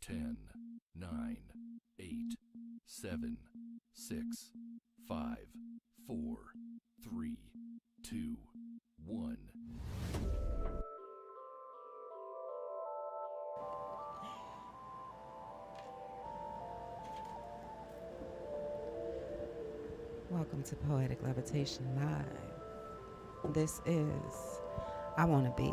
10, 9, 8, 7, 6, 5, 4, 3, 2, 1. Welcome to Poetic Levitation Live. This is I Want to Be.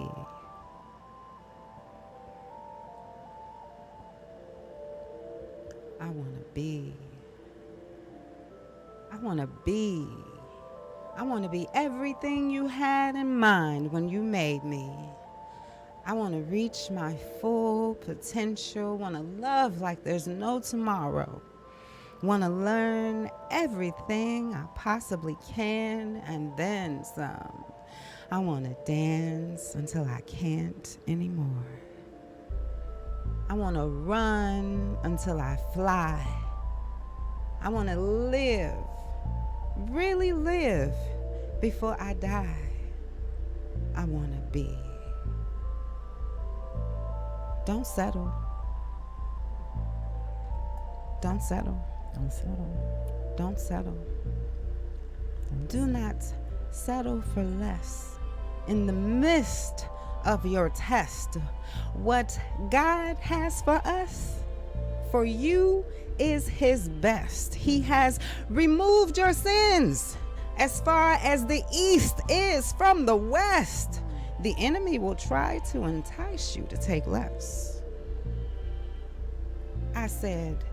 I want to be. I want to be. I want to be everything you had in mind when you made me. I want to reach my full potential. Want to love like there's no tomorrow. Want to learn everything I possibly can and then some. I want to dance until I can't anymore. I want to run until I fly. I want to live, really live before I die. I want to be. Don't settle. Don't settle. Don't settle. Don't settle. Do not settle for less. In the midst of your test, what God has for us, for you, is His best. He has removed your sins as far as the east is from the west. The enemy will try to entice you to take less. I said,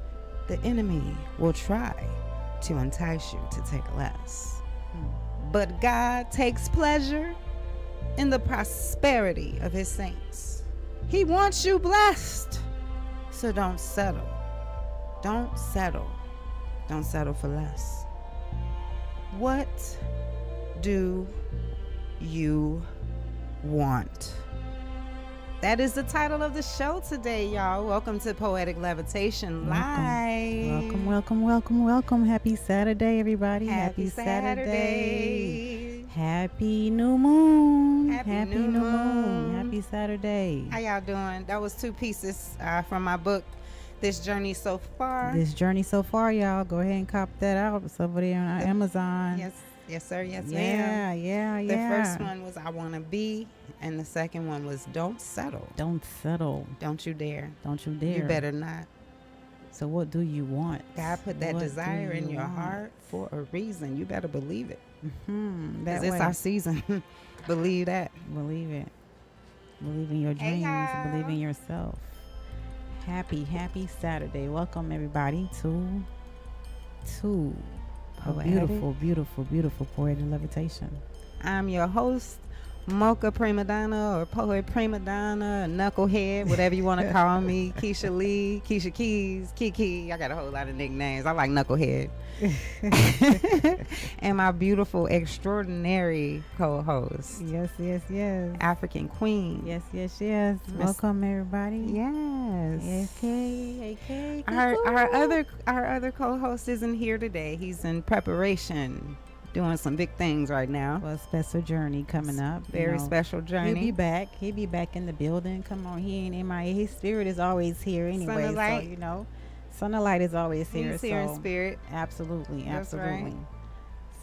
the enemy will try to entice you to take less. But God takes pleasure in the prosperity of His saints. He wants you blessed. So don't settle. Don't settle. Don't settle for less. What do you want? That is the title of the show today, y'all. Welcome to Poetic Levitation Live. Welcome. Happy Saturday, everybody. Happy Saturday. Happy new moon. Happy new moon. Happy Saturday. How y'all doing? That was two pieces from my book, This Journey So Far. This journey so far, y'all. Go ahead and cop that out. It's over there on Amazon. Yes, sir. Yes, yeah, ma'am. Yeah. The first one was I Want to Be, and the second one was Don't Settle. Don't settle. Don't you dare. Don't you dare. You better not. So what do you want? God put that What desire do in you your want? heart for a reason. You better believe it. That Because it's way. our season. Believe that. Believe it. Believe in your Hey, dreams. y'all. Believe in yourself. Happy Saturday. Welcome everybody to a Poetic. beautiful Poetic Levitation. I'm your host, Mocha Prima Donna, or Poet Prima Donna, Knucklehead, whatever you want to call me. Keisha Lee, Keisha Keys, Kiki. I got a whole lot of nicknames. I like Knucklehead. And my beautiful, extraordinary co-host, Yes. African Queen. Yes. Welcome everybody. Yes. AK. Our other co-host isn't here today. He's in preparation, doing some big things right now. Well, special journey coming up. Very special journey. He'll be back in the building. Come on, he ain't MIA. His spirit is always here anyway. Son of Light. So, you know, Son of Light is always here. He's here in so spirit. Absolutely. That's right.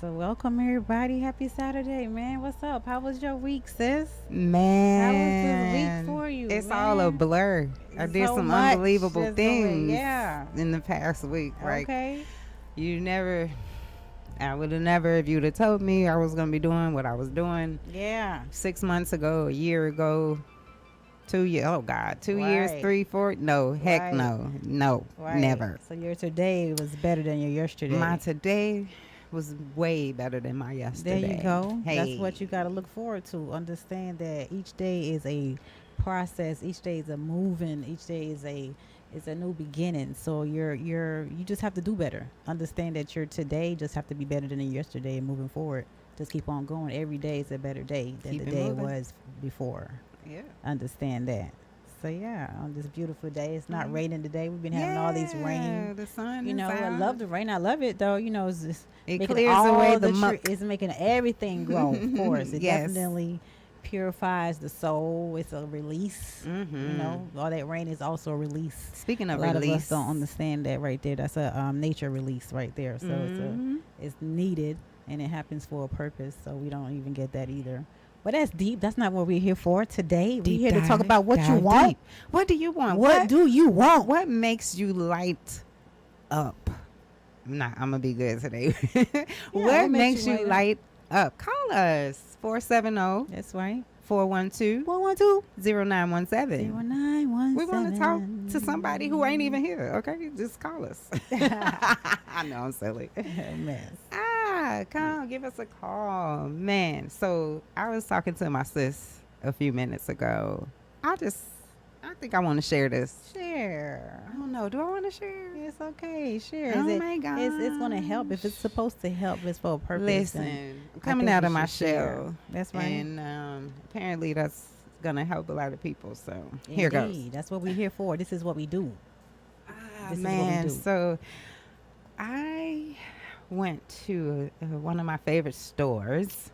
So welcome everybody. Happy Saturday, man. What's up? How was your week, sis? Man, How was this week for you? It's man? all a blur. I did So some much. unbelievable There's no things way. Yeah. in the past week. Right? Okay. I would have never, if you'd have told me I was going to be doing what I was doing Yeah. 6 months ago, a year ago, 2 years. Oh God, 2 years, Right. 3, 4. No, heck Right. no, Right. never. So your today was better than your yesterday. My today was way better than my yesterday. There you go. Hey. That's what you got to look forward to. Understand that each day is a process. Each day is a moving. Each day is a new beginning. So you just have to do better. Understand that your today just have to be better than your yesterday and moving forward. Just keep on going. Every day is a better day than Keep the it day moving. was before. Yeah. Understand that. So yeah, on this beautiful day, it's not raining today. We've been having all these rain. The sun. You is know, I out. love the rain. I love it though. You know, it's just It making clears all away the tree- muck. It's making everything grow. Of course, it Yes. definitely purifies the soul. It's a release. You know, all that rain is also a release. Speaking of A lot of us release, don't understand that right there. That's a nature release right there. So it's needed and it happens for a purpose. So we don't even get that either. But that's deep. That's not what we're here for today. We're here to talk about what you want. deep. What do you want? What do you want? What makes you light up? I'm gonna be good today. What makes you light up? Call us 470. That's right. 412 412 0917. 0917. We want to talk to somebody who ain't even here. Okay, just call us. I know I'm silly. Mess. Come give us a call, man. So I was talking to my sis a few minutes ago. I think I want to share this. Share. I don't know. Do I want to share? It's okay. Share. Oh my God. It's going to help. If it's supposed to help, it's for a purpose. Listen, I'm coming out of my shell. That's right. And apparently that's going to help a lot of people. So here goes. That's what we're here for. This is what we do. This Man, is what we do. so I went to one of my favorite stores.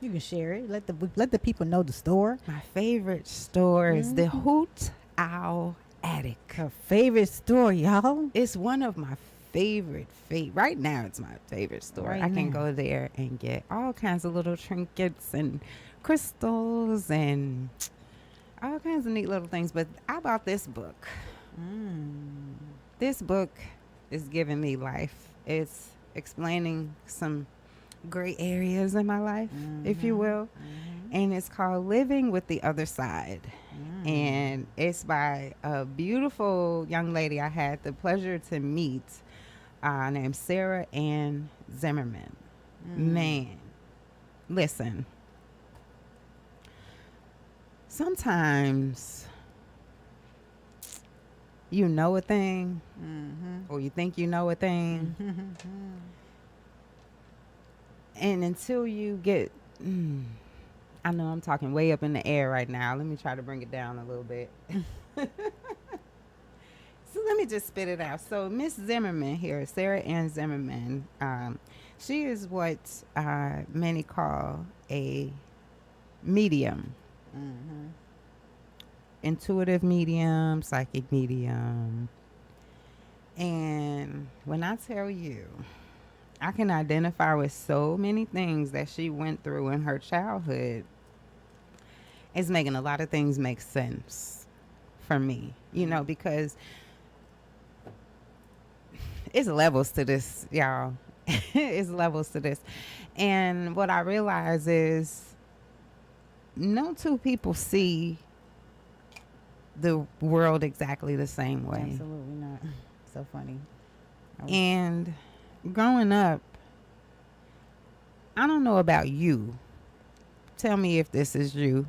You can share it. Let the people know the store. My favorite store is the Hoot Owl Attic. Her favorite store, y'all. It's one of my favorite. Right now, it's my favorite store. Right I can now. go there and get all kinds of little trinkets and crystals and all kinds of neat little things. But I bought this book. This book is giving me life. It's explaining some gray areas in my life, if you will. And it's called Living with the Other Side. And it's by a beautiful young lady I had the pleasure to meet named Sarah Ann Zimmerman. Man, listen. Sometimes you know a thing or you think you know a thing. And until you get, I know I'm talking way up in the air right now. Let me try to bring it down a little bit. So let me just spit it out. So Miss Zimmerman here, Sarah Ann Zimmerman, she is what many call a medium. Intuitive medium, psychic medium. And when I tell you, I can identify with so many things that she went through in her childhood. It's making a lot of things make sense for me, you know, because it's levels to this, y'all. It's levels to this. And what I realize is no two people see the world exactly the same way. Absolutely not. So funny. And growing up, I don't know about you. Tell me if this is you.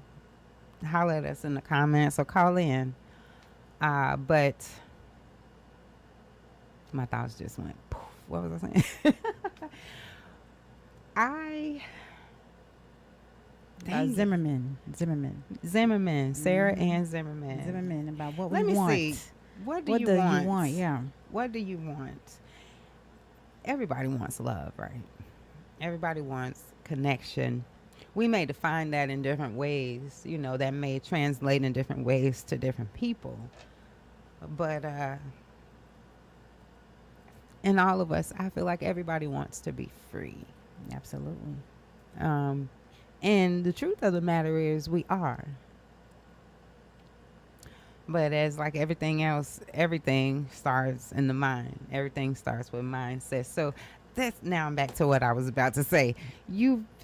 Holler at us in the comments or call in. But my thoughts just went poof. What was I saying? Zimmerman, Sarah Ann Zimmerman. Zimmerman. About what Let we me want. see. What do you want? Yeah. What do you want? Everybody wants love, right? Everybody wants connection. We may define that in different ways, you know, that may translate in different ways to different people. But in all of us, I feel like everybody wants to be free. Absolutely. And the truth of the matter is we are. But as like everything else, everything starts in the mind. Everything starts with mindset. So that's now I'm back to what I was about to say.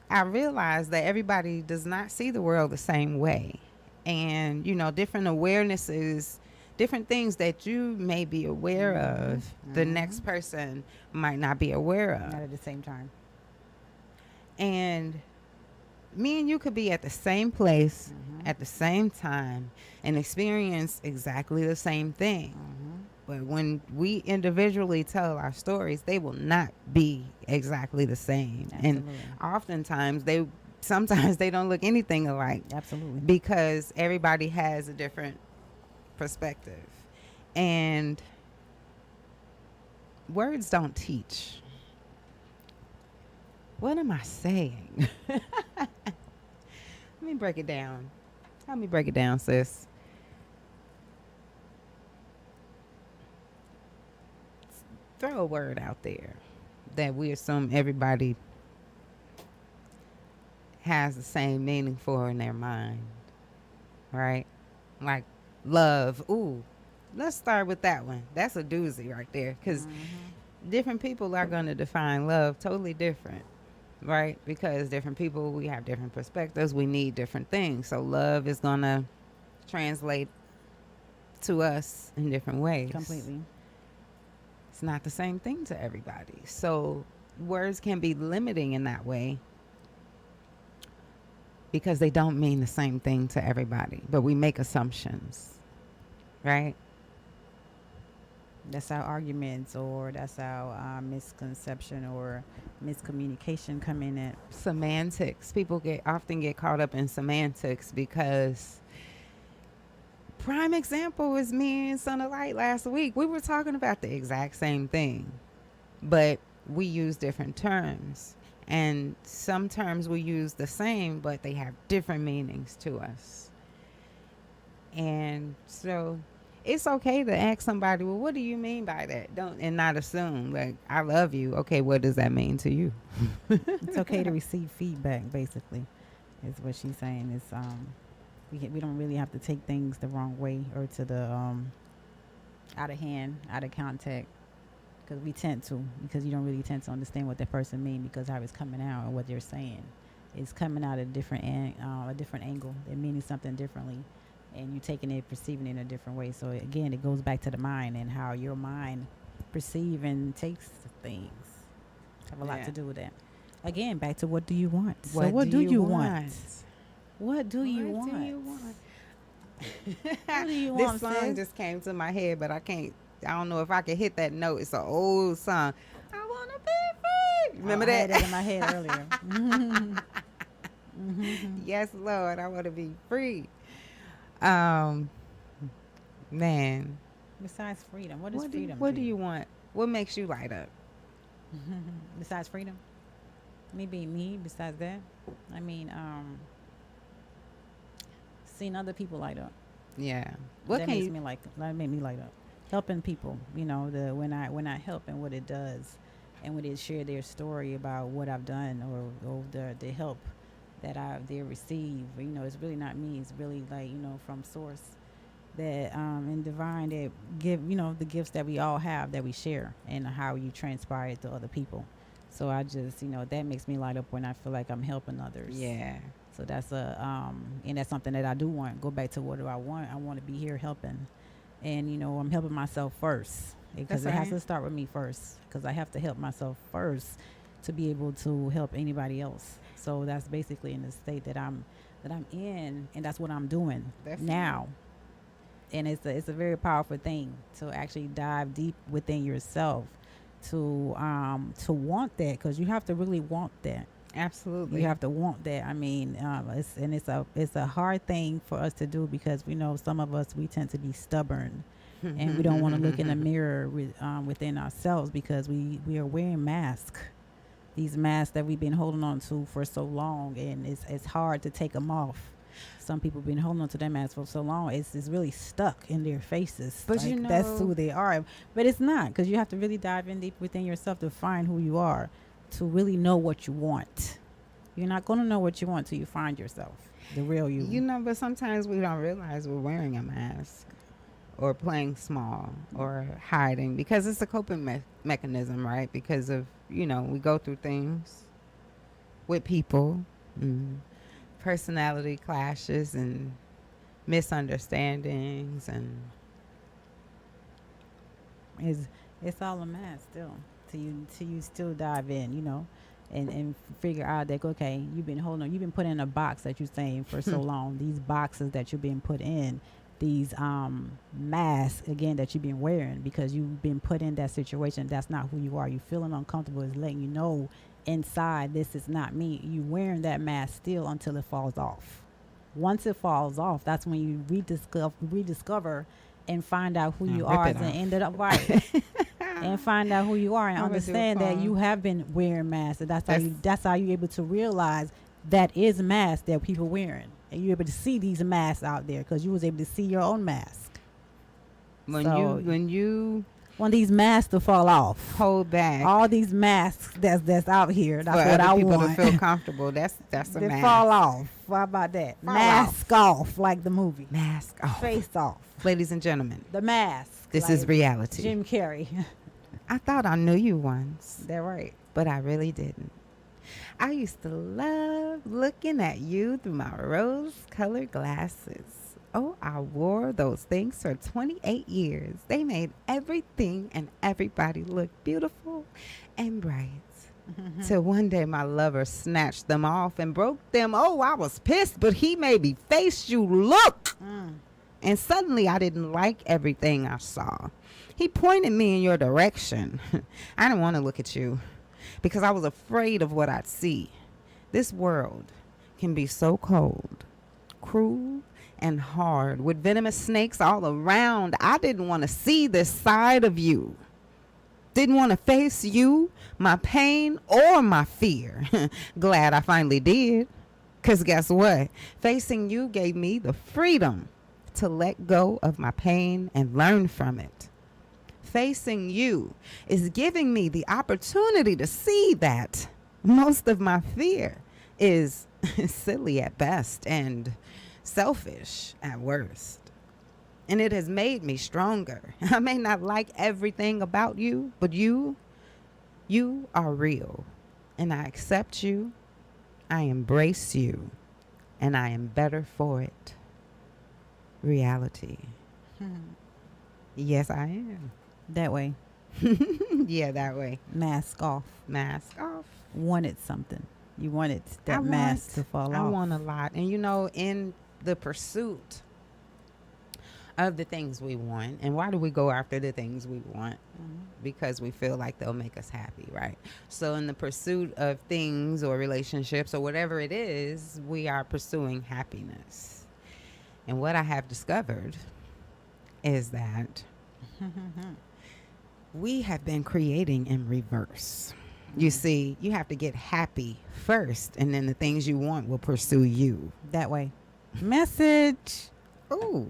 I realize that everybody does not see the world the same way. And, you know, different awarenesses, different things that you may be aware of, the next person might not be aware of. Not at the same time. And me and you could be at the same place at the same time and experience exactly the same thing. But when we individually tell our stories, they will not be exactly the same. Absolutely. And oftentimes sometimes they don't look anything alike. Absolutely. Because everybody has a different perspective. And words don't teach. What am I saying? Let me break it down. Help me break it down, sis. Throw a word out there that we assume everybody has the same meaning for in their mind, right? Like love. Ooh, let's start with that one. That's a doozy right there because different people are going to define love totally different, right? Because different people, we have different perspectives, we need different things. So love is going to translate to us in different ways. Completely. It's not the same thing to everybody. So words can be limiting in that way because they don't mean the same thing to everybody, but we make assumptions, right? That's how arguments, or that's how misconception or miscommunication come in at. Semantics. People often get caught up in semantics because prime example is me and Son of Light last week. We were talking about the exact same thing, but we use different terms. And some terms we use the same, but they have different meanings to us. And so it's okay to ask somebody, well, what do you mean by that? Don't, and not assume like, I love you. Okay, what does that mean to you? It's okay to receive feedback, basically, is what she's saying. It's we don't really have to take things the wrong way or to the out of hand, out of contact, because we tend to, because you don't really tend to understand what that person means because how it's coming out and what they're saying. It's coming out at a different angle. They're meaning something differently, and you're taking it, perceiving it in a different way. So again, it goes back to the mind and how your mind perceives and takes things. Have a lot to do with that. Again, back to what do you want? What so what do you want? What do you want? What do you want? What do you This want, song sis? just came to my head, but I don't know if I can hit that note. It's an old song. I want to be free. Remember I that? had that in my head earlier. Yes, Lord, I want to be free. Man, Besides freedom, what is freedom? what to do you want? What makes you light up? Besides freedom, me being me. Besides that, I mean, seeing other people light up. Yeah. What That can makes you? me like. That make me light up. Helping people, you know, when I help and what it does, and when they share their story about what I've done or the help that they receive. You know, it's really not me. It's really like, you know, from source that and divine that give, you know, the gifts that we all have that we share and how you transpire it to other people. So I just, you know, that makes me light up when I feel like I'm helping others. Yeah. So that's and that's something that I do want. Go back to what do I want? I want to be here helping, and you know, I'm helping myself first because That's it has right. to start with me first. Because I have to help myself first to be able to help anybody else. So that's basically in the state that I'm in, and that's what I'm doing That's now. And it's a very powerful thing to actually dive deep within yourself to want that, because you have to really want that. Absolutely. You have to want that. I mean, it's a hard thing for us to do because we know some of us, we tend to be stubborn, and we don't want to look in the mirror within ourselves because we are wearing masks. These masks that we've been holding on to for so long, and it's hard to take them off. Some people been holding on to their masks for so long, it's really stuck in their faces. But like, you know, that's who they are. But it's not, because you have to really dive in deep within yourself to find who you are, to really know what you want. You're not going to know what you want till you find yourself, the real you. You know, but sometimes we don't realize we're wearing a mask or playing small or hiding because it's a coping mechanism, right? Because of, you know, we go through things with people, personality clashes and misunderstandings, and It's all a mask still. Till you still dive in, you know, and figure out that, okay, you've been holding on, you've been put in a box that you're saying for so long. These boxes that you've been put in, these masks again that you've been wearing because you've been put in that situation. That's not who you are. You feeling uncomfortable is letting you know inside, this is not me. You wearing that mask still until it falls off. Once it falls off, that's when you rediscover and find out who you are, and end it up right. and find out who you are and I'm gonna do a understand that poem. you have been wearing masks. And That's- that's how you're able to realize that is masks that people wearing. And you're able to see these masks out there because you was able to see your own mask. So- When you When these masks to fall off. hold back All these masks that's out here. for That's what other I people want. to feel comfortable, that's a They mask. fall off. How about that? Fall Mask off, like the movie. Mask off. Face off. Ladies and gentlemen, The mask. this like is reality. Jim Carrey. I thought I knew you once, They're right. but I really didn't. I used to love looking at you through my rose-colored glasses. Oh, I wore those things for 28 years. They made everything and everybody look beautiful and bright. Till one day my lover snatched them off and broke them. Oh, I was pissed, but he made me face you. Look! And suddenly I didn't like everything I saw. He pointed me in your direction. I didn't want to look at you because I was afraid of what I'd see. This world can be so cold, cruel, and hard with venomous snakes all around. I didn't want to see this side of you. Didn't want to face you, my pain, or my fear. Glad I finally did. Because guess what? Facing you gave me the freedom to let go of my pain and learn from it. Facing you is giving me the opportunity to see that most of my fear is silly at best and selfish at worst. And it has made me stronger. I may not like everything about you, but you are real. And I accept you. I embrace you. And I am better for it. Reality. Yes, I am. That way. Yeah, that way. Mask off. Mask off. Wanted something. You wanted that I mask want- to fall I off. want a lot. And you know, in the pursuit of the things we want, and why do we go after the things we want? Because we feel like they'll make us happy, right? So in the pursuit of things or relationships or whatever it is, we are pursuing happiness. And what I have discovered is that we have been creating in reverse. You see, you have to get happy first, and then the things you want will pursue you. That way. Message. Ooh.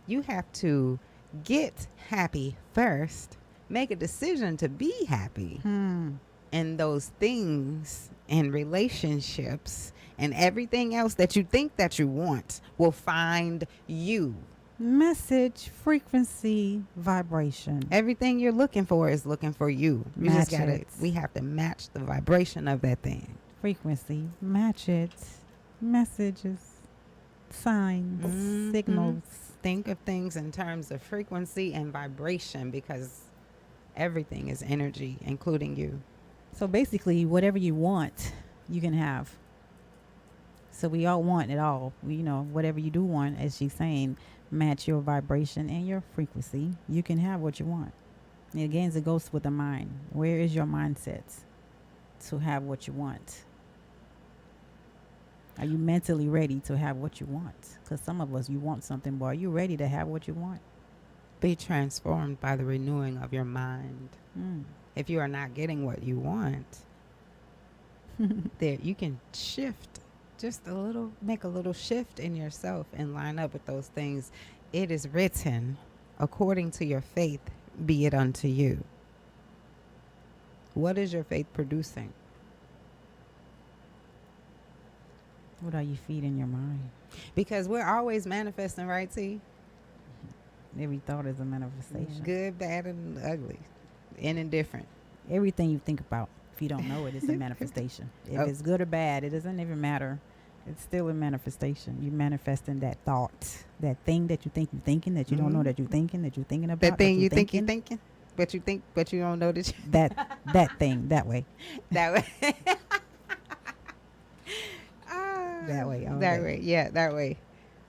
You have to get happy first, make a decision to be happy. And those things and relationships and everything else that you think that you want will find you. Message, frequency, vibration. Everything you're looking for is looking for you. You just Match gotta, it. we have to match the vibration of that thing. Frequency, match it. Messages, signs, Mhm. signals. Think of things in terms of frequency and vibration because everything is energy, including you. So basically, whatever you want, you can have. So we all want it all. You know, whatever you do want, as she's saying, match your vibration and your frequency. You can have what you want. And again, it goes with the mind. Where is your mindset to have what you want? Are you mentally ready to have what you want? Because some of us, you want something, but are you ready to have what you want? Be transformed by the renewing of your mind. If you are not getting what you want, there you can shift just a little, make a little shift in yourself and line up with those things. It is written, according to your faith, be it unto you. What is your faith producing? What are you feeding your mind? Because we're always manifesting, right, T? Every thought is a manifestation. Good, bad, and ugly, and indifferent. Everything you think about, if you don't know it, it's a manifestation. If Oh. it's good or bad, it doesn't even matter. It's still a manifestation. You manifesting that thought, that thing that you think you're thinking, that you don't know that you're thinking about. That thing you think you're thinking, but you don't know that you that thing, that way. that way. That way, all That day. way. Yeah, that way.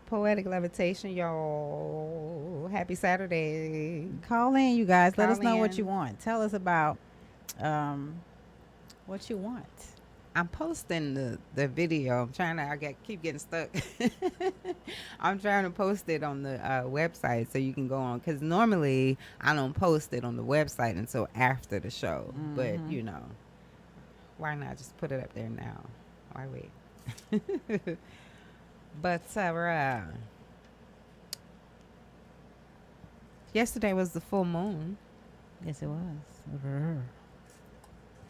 Poetic Levitation, y'all. Happy Saturday. Call in, you guys. Let us Call know what in. you want. Tell us about what you want. I'm posting the video. Keep getting stuck. I'm trying to post it on the website so you can go on. Because normally I don't post it on the website until after the show. But you know, why not just put it up there now? Why wait? But yesterday was the full moon, Yes, it was.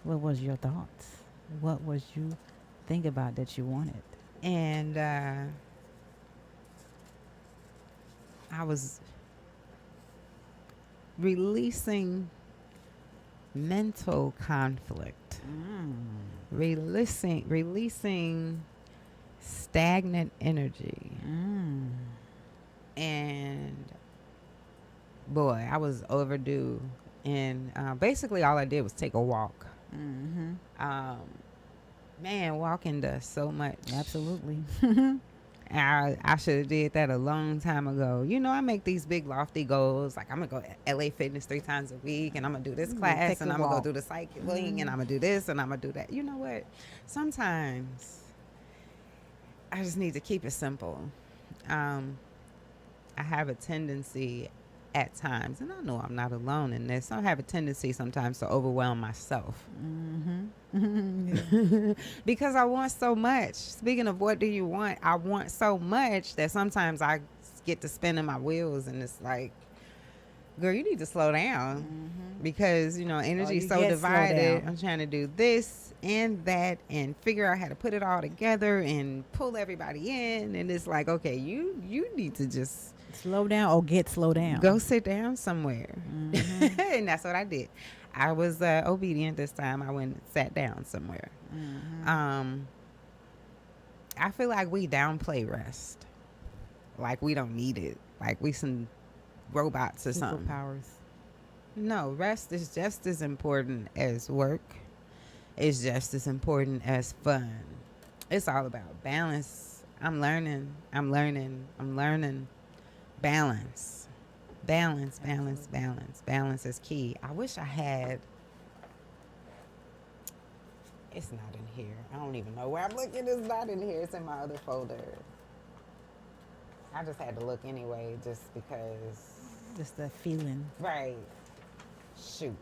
What was your thoughts? What was you think about that you wanted? and I was releasing mental conflict, releasing stagnant energy, and boy, I was overdue. And basically, all I did was take a walk. Man, walking does so much. Absolutely. I should have did that a long time ago. You know, I make these big lofty goals. Like I'm gonna go to LA Fitness 3 times a week, and I'm gonna do this class, take and a I'm gonna go walk. do the cycling, and I'm gonna do this, and I'm gonna do that. You know what? Sometimes I just need to keep it simple. I have a tendency at times, and I know I'm not alone in this. I have a tendency sometimes to overwhelm myself because I want so much. Speaking of what do you want, I want so much that sometimes I get to spinning my wheels, and it's like, girl, you need to slow down because, you know, energy is you so get slow divided. down. I'm trying to do this and that and figure out how to put it all together and pull everybody in. And it's like, okay, you need to just Slow down or get slow down. go sit down somewhere. And that's what I did. I was obedient this time. I went and sat down somewhere. I feel like we downplay rest. Like we don't need it. Like we some robots or something. Superpowers. No, rest is just as important as work. It's just as important as fun. It's all about balance. I'm learning. Balance. Balance is key. I wish I had. It's not in here. I don't even know where I'm looking. It's not in here. It's in my other folder. I just had to look anyway, just because. Just that feeling. Right. Shoot.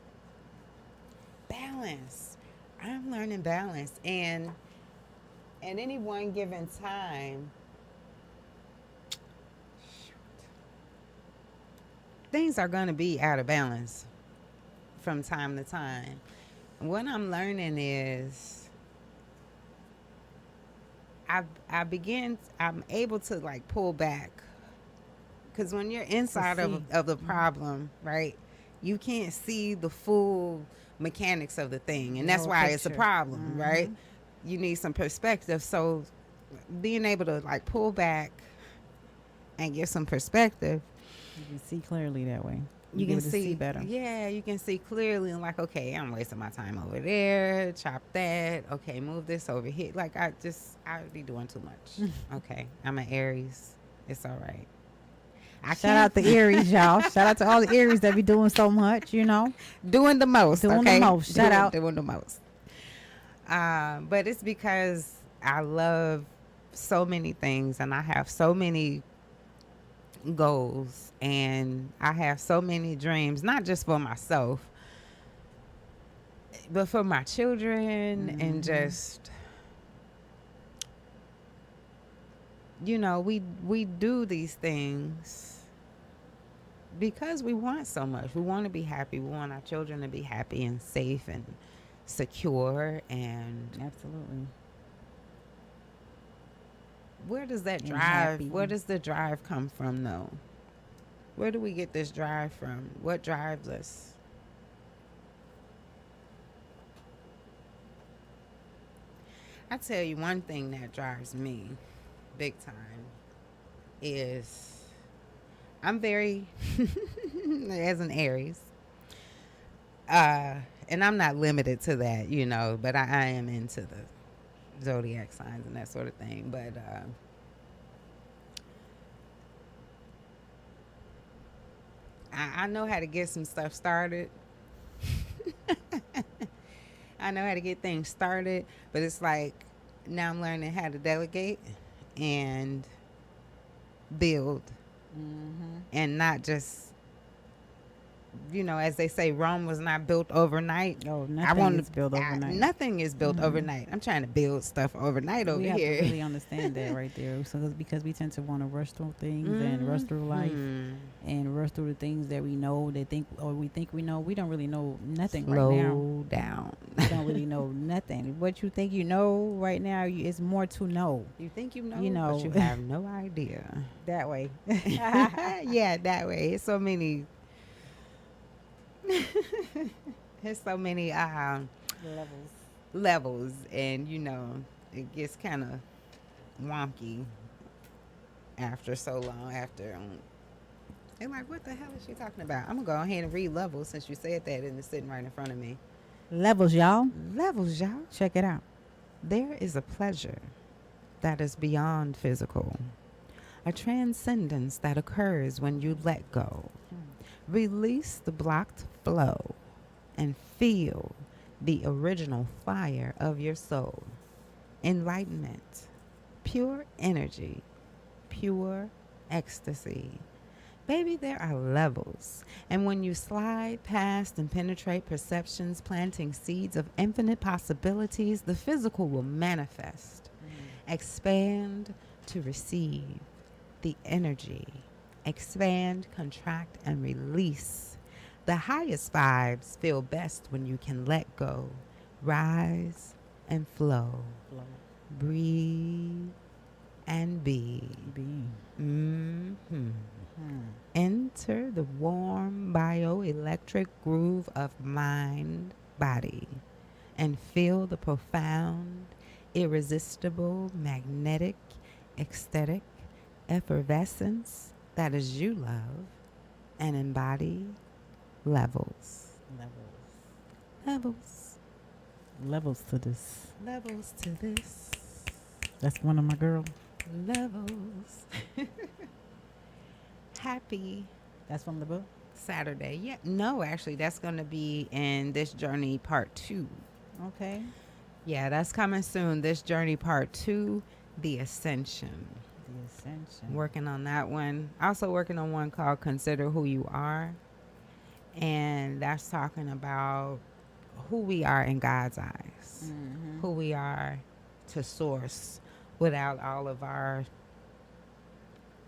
Balance. I'm learning balance. And at any one given time, things are going to be out of balance from time to time. What I'm learning is I'm able to like pull back. Because when you're inside of the problem, right, you can't see the full mechanics of the thing. And that's why it's a problem, right? You need some perspective. So being able to like pull back and get some perspective, You can see clearly that way. you can see better. Yeah, you can see clearly and like, okay, I'm wasting my time over there. Chop that. Okay, move this over here. Like I be doing too much. Okay, I'm an Aries. It's all right. Shout out to Aries, y'all. Shout out to all the Aries that be doing so much, you know. Doing the most. Doing the most. Shout out. Doing the most. But it's because I love so many things and I have so many goals and I have so many dreams, not just for myself, but for my children and just, you know, we do these things because we want so much. We want to be happy. We want our children to be happy and safe and secure. And Absolutely. where does that And drive? happy. Where does the drive come from, though? Where do we get this drive from? What drives us? I tell you one thing that drives me big time is I'm very, as an Aries, and I'm not limited to that, you know, but I am into the zodiac signs and that sort of thing. But I know how to get some stuff started. I know how to get things started, but it's like now I'm learning how to delegate and build Mm-hmm. and not just, as they say, Rome was not built overnight. Oh, I nothing want is built overnight. nothing is built Mm-mm. overnight. I'm trying to build stuff overnight over We have to here. really understand that right there. So because we tend to want to rush through things and rush through life Mhm. and rush through the things that we know, we think we know. We don't really know nothing right now. Slow down. We don't really know nothing. What you think you know right now is more to know. You think you know, You know. but you have no idea. That way. Yeah, that way. It's so many. There's so many Levels. levels, and it gets kind of wonky after so long. After they're like, "What the hell is she talking about?" I'm gonna go ahead and read levels since you said that, and it's sitting right in front of me. Levels, y'all. Levels, y'all. Check it out. There is a pleasure that is beyond physical, a transcendence that occurs when you let go. Release the blocked flow and feel the original fire of your soul. Enlightenment, pure energy, pure ecstasy. Baby, there are levels. And when you slide past and penetrate perceptions, planting seeds of infinite possibilities, the physical will manifest, expand to receive the energy, expand, contract, and release. The highest vibes feel best when you can let go, rise, and flow. Breathe and be. Enter the warm bioelectric groove of mind, body, and feel the profound, irresistible, magnetic, ecstatic effervescence that is you love and embody levels. Levels. Levels to this. Levels to this. That's one of my girls. Levels. Happy That's from the book. Saturday. Yeah. No, actually, that's going to be in This Journey Part 2. Okay. Yeah, that's coming soon. This Journey Part 2, The Ascension. The Ascension. Working on that one. Also working on one called Consider Who You Are. And that's talking about who we are in God's eyes. Mm-hmm. Who we are to source without all of our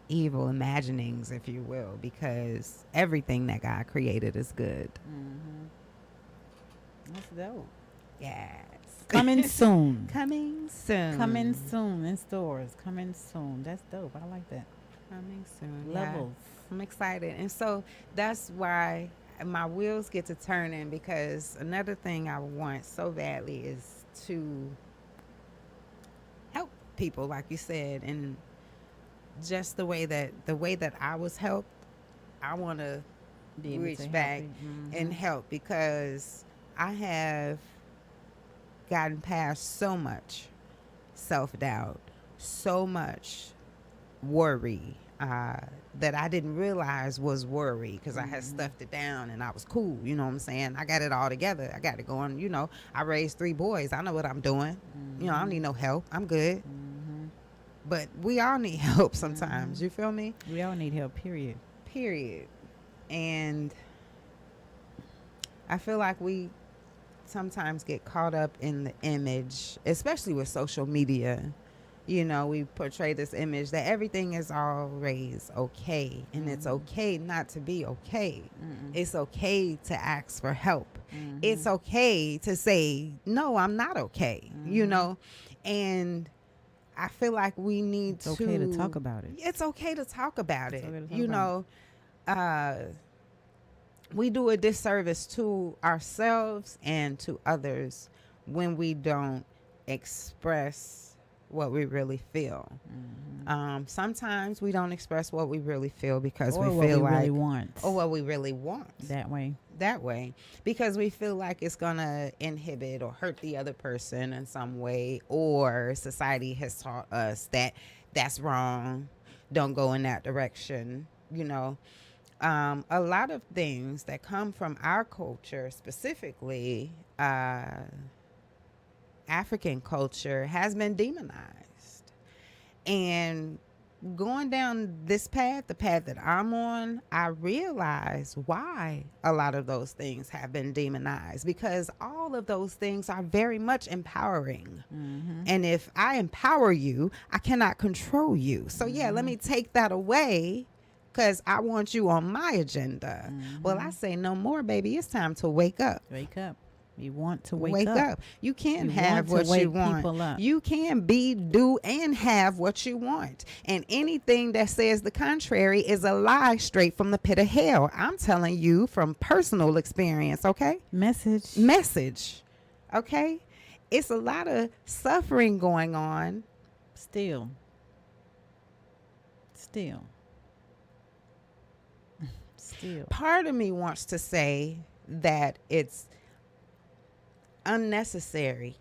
evil imaginings, if you will, because everything that God created is good. Mm-hmm. That's dope. Yes. Coming soon. Coming soon. Coming soon in stores. Coming soon. That's dope. I like that. Coming soon. Levels. Yeah. I'm excited. And so that's why my wheels get to turning, because another thing I want so badly is to help people, like you said, and just the way that I was helped, I want to reach back and help, because I have gotten past so much self-doubt, so much worry that I didn't realize was worry, because I had stuffed it down and I was cool. You know what I'm saying? I got it all together. I got it going. I raised 3 boys. I know what I'm doing. I don't need no help. I'm good. But we all need help sometimes. You feel me? We all need help, period. And I feel like we sometimes get caught up in the image, especially with social media. We portray this image that everything is always okay, and it's okay not to be okay. It's okay to ask for help. It's okay to say, no, I'm not okay, and I feel like we need It's okay to talk about it. It's okay to talk about it. Okay to talk about We do a disservice to ourselves and to others when we don't express what we really feel. Sometimes we don't express what we really feel because Or we what feel we like really want. or what we really want. That way. Because we feel like it's gonna inhibit or hurt the other person in some way, or society has taught us that that's wrong, don't go in that direction. A lot of things that come from our culture specifically African culture has been demonized. And going down this path, the path that I'm on, I realize why a lot of those things have been demonized, because all of those things are very much empowering. And if I empower you, I cannot control you. So yeah, let me take that away because I want you on my agenda. Well, I say no more, baby. It's time to wake up. Wake up. You want to wake up. You can You have want to what you wake people want. up. You can be, do, and have what you want. And anything that says the contrary is a lie straight from the pit of hell. I'm telling you from personal experience, okay? Message. Okay? It's a lot of suffering going on. Still. Part of me wants to say that it's unnecessary.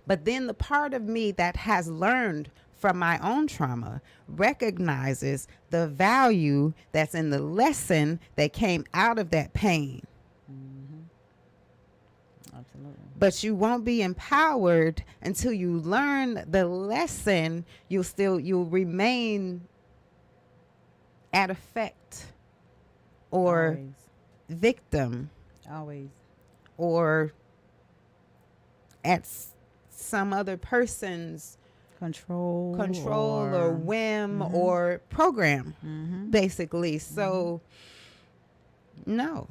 But then the part of me that has learned from my own trauma recognizes the value that's in the lesson that came out of that pain. Absolutely. But you won't be empowered until you learn the lesson. You'll remain at effect or Always. victim Always. or at some other person's Control or whim or program, basically. So, no.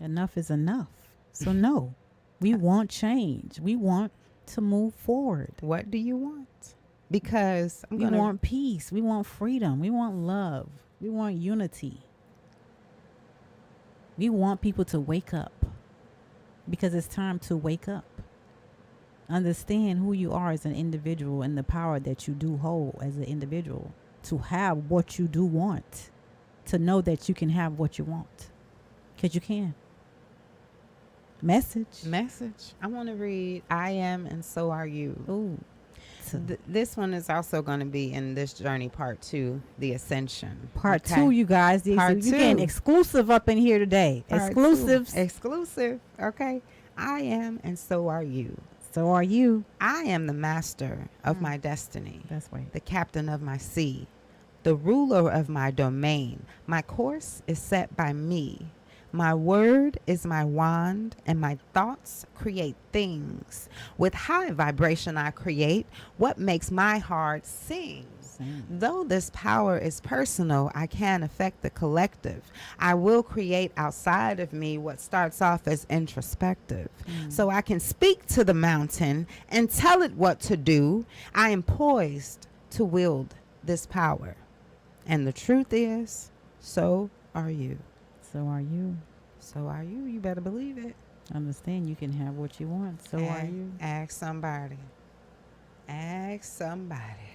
Enough is enough. So, no. We want change. We want to move forward. What do you want? Because we want peace. We want freedom. We want love. We want unity. We want people to wake up because it's time to wake up. Understand who you are as an individual and the power that you do hold as an individual to have what you do want, to know that you can have what you want because you can. Message. I want to read I Am and So Are You. Ooh. This one is also going to be in this journey part 2, the ascension. Part 2, you guys. Part You're 2. getting exclusive up in here today. Exclusives. Exclusive. Okay. I am and so are you. So are you. I am the master of my destiny. That's right. The captain of my sea. The ruler of my domain. My course is set by me. My word is my wand, and my thoughts create things. With high vibration I create what makes my heart sing. Though this power is personal, I can affect the collective. I will create outside of me what starts off as introspective. So I can speak to the mountain and tell it what to do. I am poised to wield this power. And the truth is, so are you. So are you. So are you. You better believe it. Understand you can have what you want. So are you. Ask somebody. Ask somebody.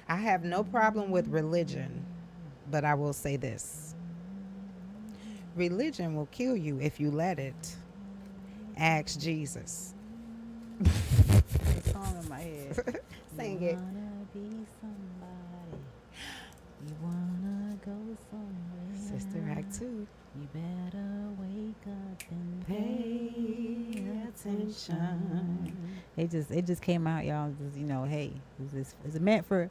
I have no problem with religion, but I will say this. Religion will kill you if you let it. Ask Jesus. There's a song in my head. Sing you it. Wanna be somebody. You wanna go somewhere. Sister Act 2. You better wake up and pay attention. It just came out, y'all. Just, hey, is it meant for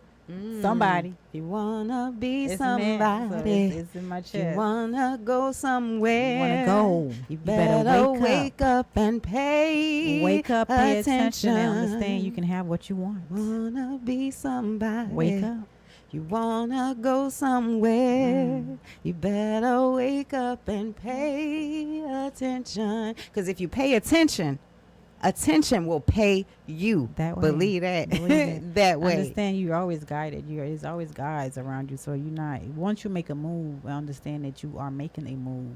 somebody? You wanna be It's somebody. meant, so it's in my You chest. wanna go somewhere. You wanna go. You better wake up and pay Wake up, pay attention, and attention. understand you can have what you want. Wanna be somebody. Wake up. You wanna go somewhere. You better wake up and pay attention. Because if you pay attention, attention will pay you. That way. Believe that. Believe it. That way. Understand you're always guided. There's always guides around you. So you're not, once you make a move, understand that you are making a move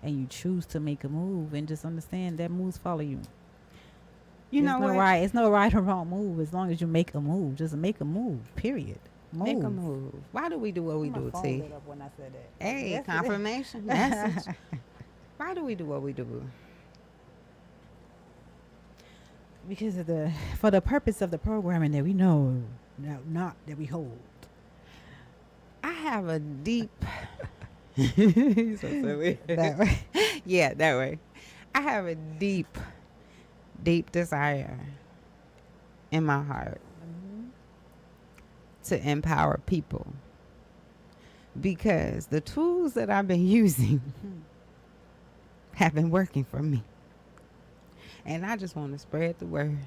and you choose to make a move, and just understand that moves follow you. You know what? Right. It's no right or wrong move as long as you make a move. Just make a move. Period. Make a move. Why do we do what we do, T? When I said that. Hey, Yes, confirmation message. Why do we do what we do? Because of for the purpose of the programming that we know, not that we hold. I have a deep. So silly. That way. Yeah, that way. I have a deep, deep desire in my heart to empower people, because the tools that I've been using have been working for me. And I just want to spread the word.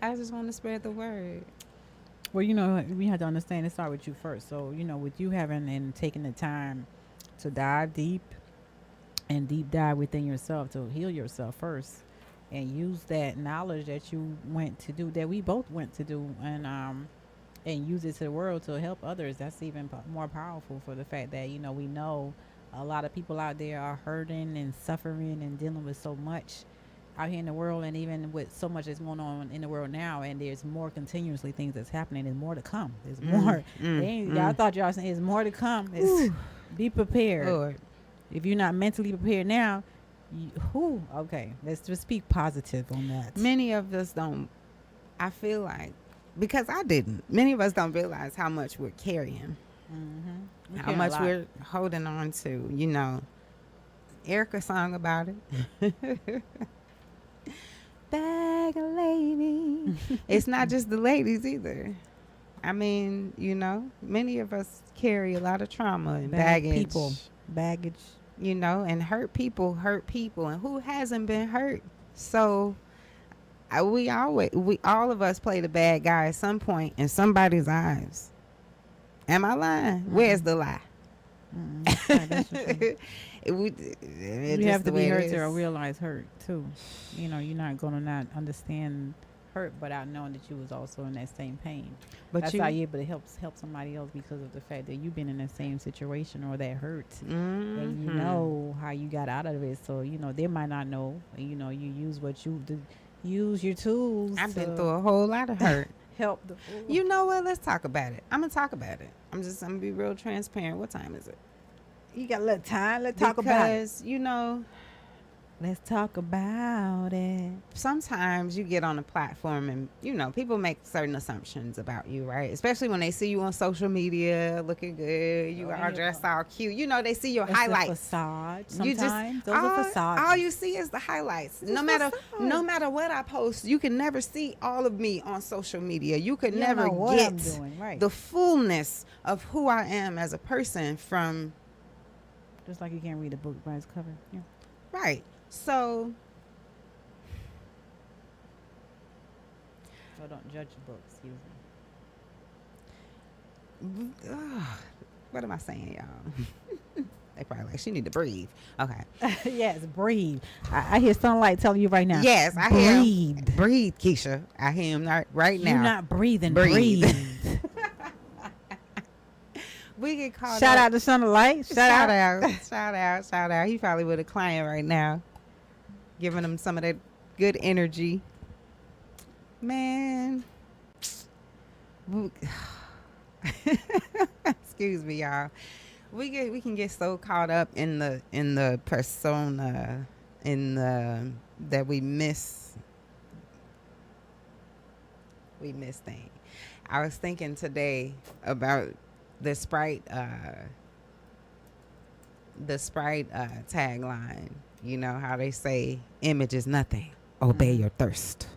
I just want to spread the word. Well, we have to understand it start with you first. So, with you having and taking the time to dive deep and deep dive within yourself to heal yourself first and use that knowledge that you went to do, that we both went to do, and use it to the world to help others. That's even more powerful for the fact that, we know a lot of people out there are hurting and suffering and dealing with so much out here in the world, and even with so much that's going on in the world now, and there's more continuously things that's happening. There's more to come. There's more. I thought y'all saying there's more to come. Be prepared. Lord. If you're not mentally prepared now, okay, let's just speak positive on that. Many of us don't, I feel like, because I didn't, many of us don't realize how much we're carrying. How much we're holding on to, Erica sung about it. Bag of lady. It's not just the ladies either. I mean, many of us carry a lot of trauma and baggage. Baggage. And hurt people. And who hasn't been hurt? So we all of us play the bad guy at some point in somebody's eyes. Am I lying? Where's the lie? You have to be hurt to realize hurt too. You're not going to not understand hurt without knowing that you was also in that same pain. But that's how you're able to help somebody else, because of the fact that you've been in the same situation or that hurt, and you know how you got out of it. So they might not know. You use what you do, use your tools. I've been through a whole lot of hurt. Help the. You know what? Let's talk about it. I'm gonna talk about it. I'm gonna be real transparent. What time is it? You got a little time. Let's talk about it. Because, let's talk about it. Sometimes you get on a platform and, people make certain assumptions about you, right? Especially when they see you on social media looking good. You are dressed all cute. They see your highlights. A facade. Sometimes those are facades. All you see is the highlights. No matter what I post, you can never see all of me on social media. You could never get the fullness of who I am as a person from. Just like you can't read a book by its cover. Yeah. Right. So don't judge a book, excuse me. What am I saying, y'all? They probably like, she need to breathe. Okay. Yes, breathe. I hear sunlight telling you right now. Yes, I hear him. Breathe, Keisha. I hear him right now. You're not breathing. Breathe. We get called Shout out to Sunlight. Shout out. He probably with a client right now, giving him some of that good energy. Man. Excuse me, y'all. We can get so caught up in the persona, that we miss things. I was thinking today about the Sprite tagline. You know how they say image is nothing, obey your thirst.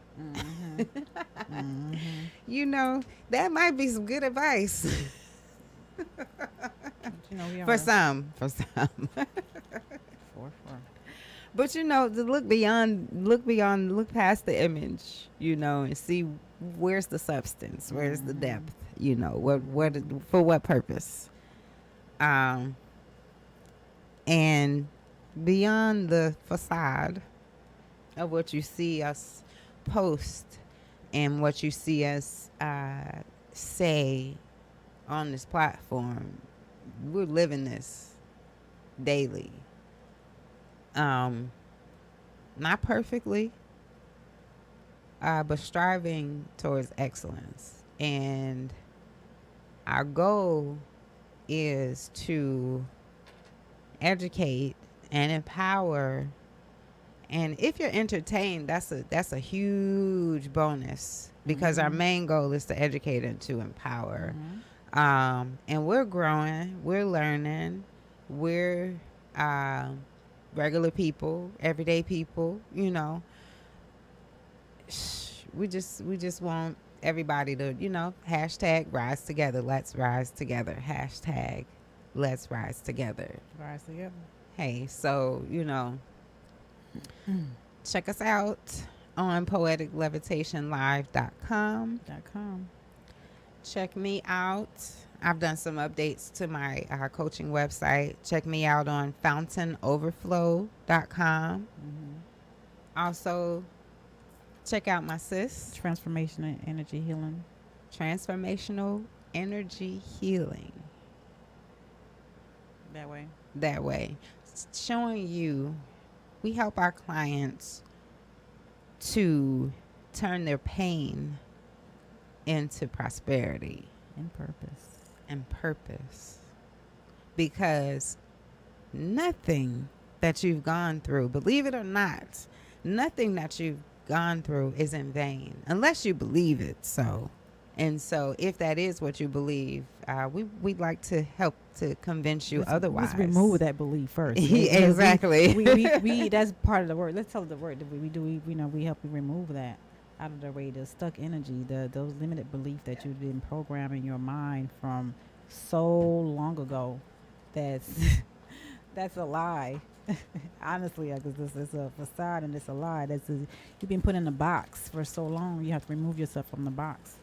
That might be some good advice. For some. But to look past the image, and see where's the substance, where's the depth, what for what purpose, and beyond the facade of what you see us post and what you see us say on this platform. We're living this daily. Not perfectly, but striving towards excellence. And our goal is to educate and empower. And if you're entertained, that's a huge bonus, because our main goal is to educate and to empower. And we're growing, we're learning, we're regular people, everyday people, we just want everybody to, hashtag rise together. Let's rise together. Hashtag let's rise together. Rise together. Hey, so, check us out on poeticlevitationlive.com. .com. Check me out. I've done some updates to my coaching website. Check me out on fountainoverflow.com. Also, check out my sis. Transformational energy healing. Transformational energy healing. That way. Showing you, we help our clients to turn their pain into prosperity And purpose. Because nothing that you've gone through, believe it or not, nothing that you've gone through is in vain unless you believe it so. And so if that is what you believe, we'd like to help to convince you otherwise. Let's remove that belief first. Exactly. We that's part of the work. Let's tell the work that we do. We help you remove that out of the way, the stuck energy, those limited beliefs that you've been programming in your mind from so long ago. That's a lie. Honestly, because this is a facade and it's a lie. You've been put in a box for so long. You have to remove yourself from the box,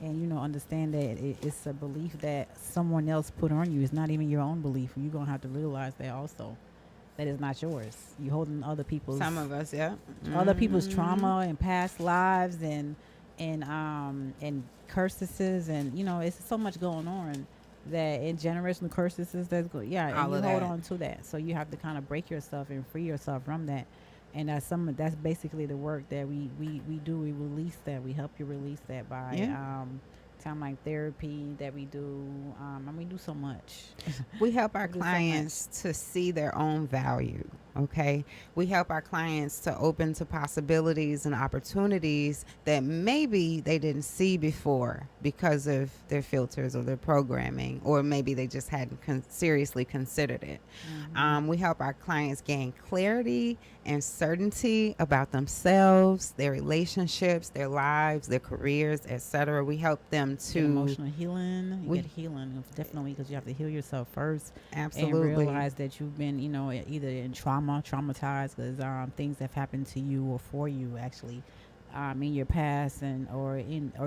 and understand that it's a belief that someone else put on you. It's not even your own belief. You're gonna have to realize that also. That is not yours. You holding other people's. Some of us, yeah. Other people's trauma and past lives and curses and it's so much going on that in generational curses that's good. Yeah, and you hold on to that. So you have to kind of break yourself and free yourself from that. And that's basically the work that we do. We release that. We help you release that by time like therapy that we do. And we do so much. We help our clients to see their own value. Okay. We help our clients to open to possibilities and opportunities that maybe they didn't see before because of their filters or their programming, or maybe they just hadn't seriously considered it. We help our clients gain clarity and certainty about themselves, their relationships, their lives, their careers, etc. We help them to get emotional healing. You get healing definitely, because you have to heal yourself first. Absolutely. And realize that you've been, either in traumatized, because things have happened to you or for you actually. In your past or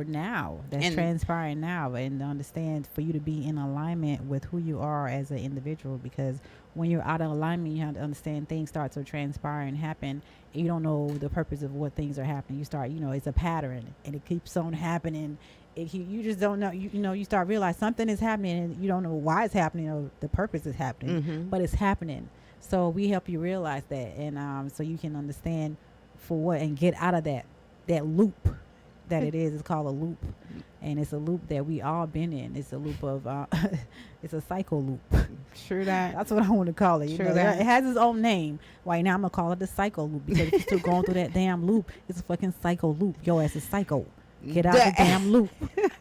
now that's transpiring now, and understand for you to be in alignment with who you are as an individual, because when you're out of alignment, you have to understand things start to transpire and happen, and you don't know the purpose of what things are happening. You start, it's a pattern and it keeps on happening. You just don't know, you start realize something is happening and you don't know why it's happening or the purpose is happening, but it's happening. So we help you realize that, and so you can understand for what, and get out of that loop that it is. It's called a loop, and it's a loop that we all been in. It's a loop of it's a cycle loop. True that. That's what I want to call it. True that. It has its own name. Right now I'm gonna call it the cycle loop, because if you're still going through that damn loop, it's a fucking cycle loop. Yo, it's a cycle. Get out the damn loop.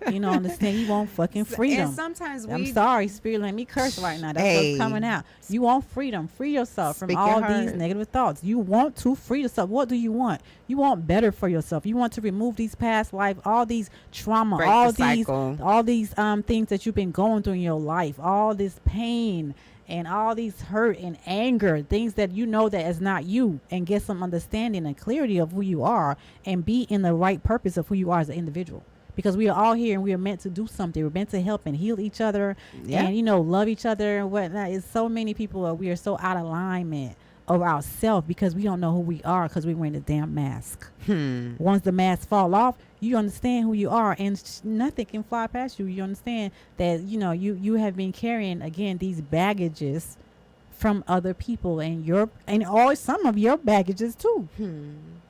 Understand? You want fucking freedom. And sometimes I'm sorry, spirit, let me curse right now. That's what's coming out. You want freedom. Free yourself from all these negative thoughts. You want to free yourself. What do you want? You want better for yourself. You want to remove these past life, all these trauma, all these things that you've been going through in your life, all this pain and all these hurt and anger, things that that is not you, and get some understanding and clarity of who you are, and be in the right purpose of who you are as an individual. Because we are all here and we are meant to do something. We're meant to help and heal each other and, love each other and whatnot. It's so many people, we are so out of alignment of ourselves because we don't know who we are, because we're wearing a damn mask. Once the mask fall off, you understand who you are, and nothing can fly past you. You understand that you have been carrying, again, these baggages from other people, and some of your baggages too.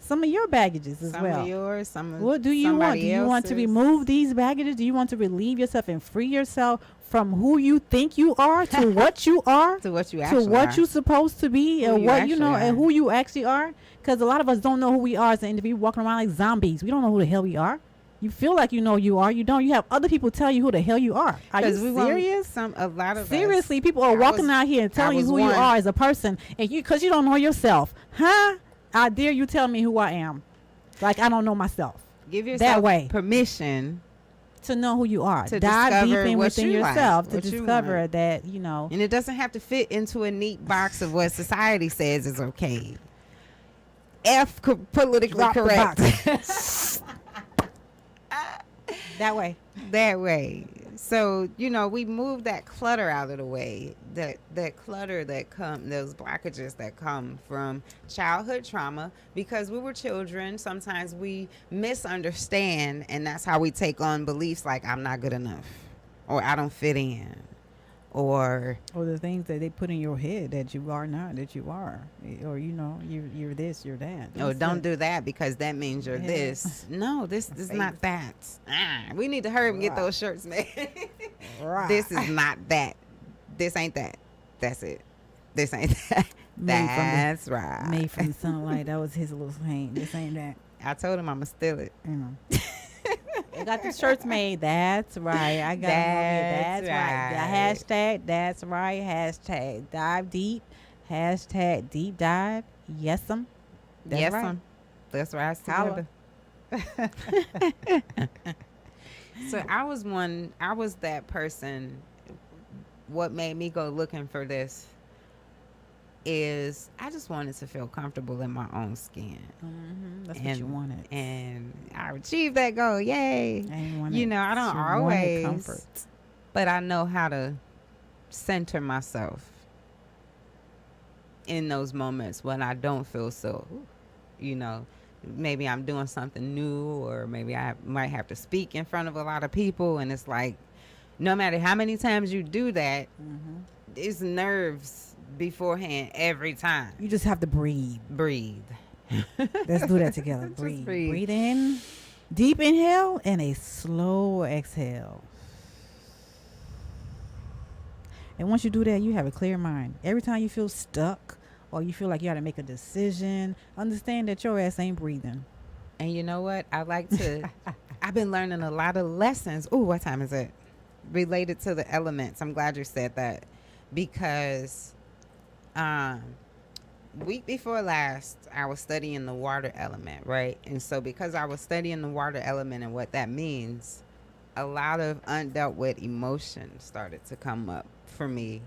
Some of your baggages as well. Some of yours. What do you want? Do you want to remove these baggages? Do you want to relieve yourself and free yourself from who you think you are to what you are, to what you actually to what you're supposed to be, and what and who you actually are? Because a lot of us don't know who we are as an individual, walking around like zombies. We don't know who the hell we are. You feel like you know you are. You don't. You have other people tell you who the hell you are. Are you serious? A lot of Seriously, us, people are walking out here and telling you who you are as a person, and because you don't know yourself, huh? I dare you tell me who I am, like I don't know myself. Give yourself that way permission to know who you are. To dive deep in within yourself like, to discover that you know. And it doesn't have to fit into a neat box of what society says is okay. Politically correct. That way. So, we move that clutter out of the way. That clutter those blockages that come from childhood trauma, because we were children. Sometimes we misunderstand, and that's how we take on beliefs like I'm not good enough, or I don't fit in, or the things that they put in your head that you are not, that you are, or you're this, you're that. Don't do that because that means you're this. No, this is not that. We need to hurry and get those shirts made. Right. This is not that. This ain't that. That's it. This ain't that. That's right. Made from the sunlight. That was his little saying. This ain't that. I told him I'ma steal it. I got the shirts made. That's right. I got that's right. The hashtag. That's right. Hashtag dive deep. Hashtag deep dive. Yes'm. That's right. That's right. So I was that person. What made me go looking for this is I just wanted to feel comfortable in my own skin. Mm-hmm. That's what you wanted. And I achieved that goal. Yay. I don't always, comfort. But I know how to center myself in those moments when I don't feel so, maybe I'm doing something new, or maybe I might have to speak in front of a lot of people. And it's like, no matter how many times you do that, it's nerves beforehand every time. You just have to breathe. Let's do that together. Breathe. Breathe in. Deep inhale and a slow exhale. And once you do that, you have a clear mind. Every time you feel stuck or you feel like you got to make a decision, understand that your ass ain't breathing. And you know what? I've been learning a lot of lessons. Ooh, what time is it? Related to the elements. I'm glad you said that, because week before last I was studying the water element, right? And so because I was studying the water element and what that means, a lot of undealt with emotions started to come up for me,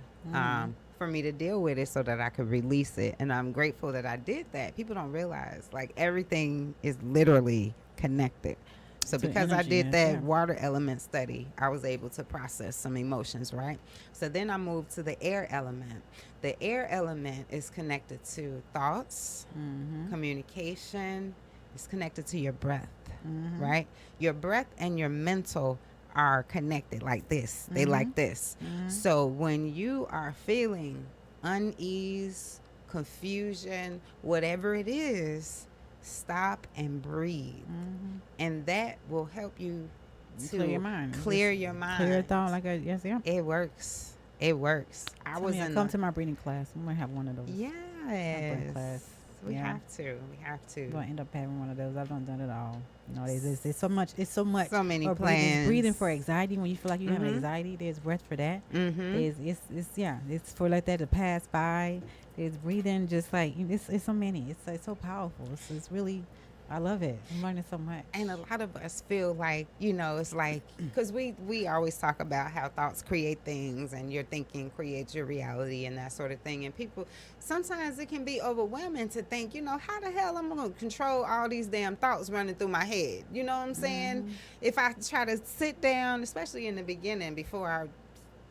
for me to deal with it so that I could release it. And I'm grateful that I did that. People don't realize, like, everything is literally connected. So because I did that water element study, I was able to process some emotions, right? So then I moved to the air element. The air element is connected to thoughts, communication. It's connected to your breath, right? Your breath and your mental are connected like this. They like this. So when you are feeling unease, confusion, whatever it is, stop and breathe, and that will help you to clear your mind. Clear your mind. Clear thought, like it works. It works. Come to my breathing class. I'm gonna have one of those. Yes. Class. We have to. I'm gonna end up having one of those. I've done it all. There's so much. It's so much. So many plans. Breathing for anxiety when you feel like you have anxiety. There's breath for that. It's for let that to pass by. There's breathing, just like it's so many. It's so powerful. It's really, I love it. I'm learning so much. And a lot of us feel like, it's like, because we always talk about how thoughts create things, and your thinking creates your reality and that sort of thing. And people, sometimes it can be overwhelming to think, how the hell I'm going to control all these damn thoughts running through my head? You know what I'm saying? If I try to sit down, especially in the beginning, before I